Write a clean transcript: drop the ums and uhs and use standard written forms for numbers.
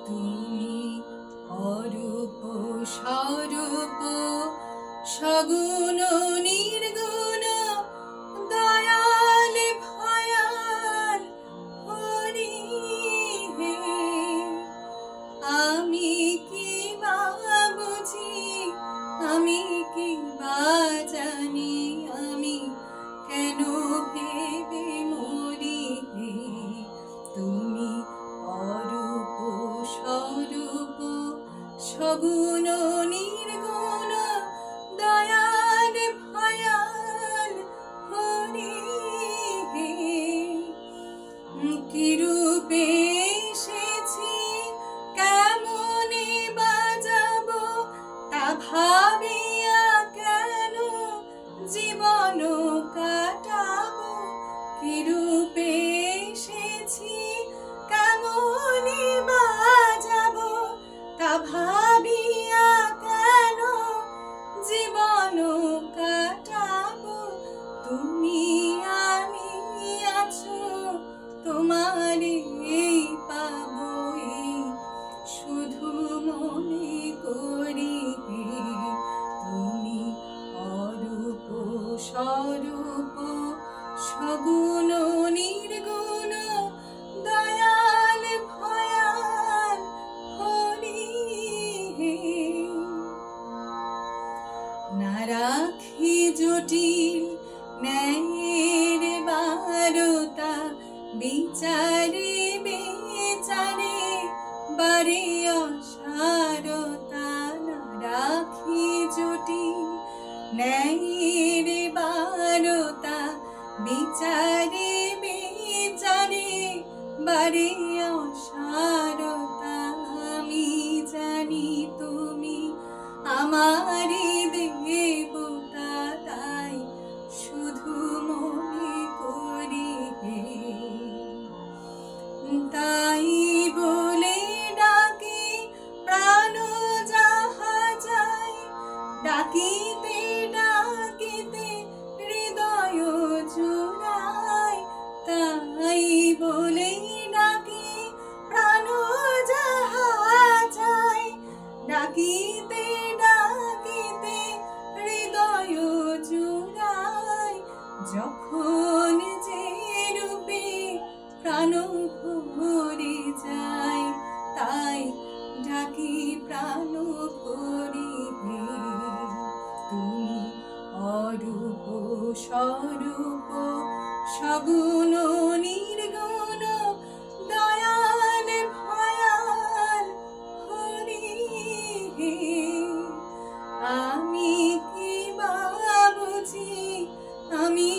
তুমি অরূপ স্বরূপ সগুণ নির্গুণ দয়াল ভয়াল হরি হে। আমি কি বা বুঝি, আমি কি বা জানি, আমি কেন ভেবে মরি হে। তুমি অরূপ স্বরূপ সগুণ নির্গুণ দয়াল ভয়াল হরি হে। কি রূপে এসেছি, কেমনে বাজাবো, তা ভাবিয়া কেন জীবন কাটাবো। কি রূপে এসেছি, কেমনে বাজাবো, তা ভাবিয়া কেন জীবন কাটাবো। তুমি আমি আছো, তোমারে পাবো শুধু মনে করি হে। তুমি অরূপ স্বরূপ সগুণ নির্গুণ দয়াল ভয়াল হরি হে। না রাখি জটিল ন্যায়ের বারতা, বিচারে বেচারে বারে অসারতা। না রাখি জটিল ন্যায়ের বারতা, বিচারে বেচারে বারে অসারতা। আমি জানি তুমি আমারে দেবতা, তাই শুধু মনে করি হে। তাই বলে ডাকি প্রাণ যাহা যায়, ডাকিতে ডাকিতে হৃদয় জুড়ায়। তাই বলে ডাকি প্রাণ যাহা যায়, ডাকিতে ডাকিতে হৃদয় জুড়ায়। যখন যে রূপে প্রাণ ভরে যায়, তাই ডাকি প্রাণ ভরি হে। তুমি অরূপ স্বরূপ সগুণ নির্গুণ দয়াল ভয়াল হরি হে। আমি কি বা বুঝি, আমি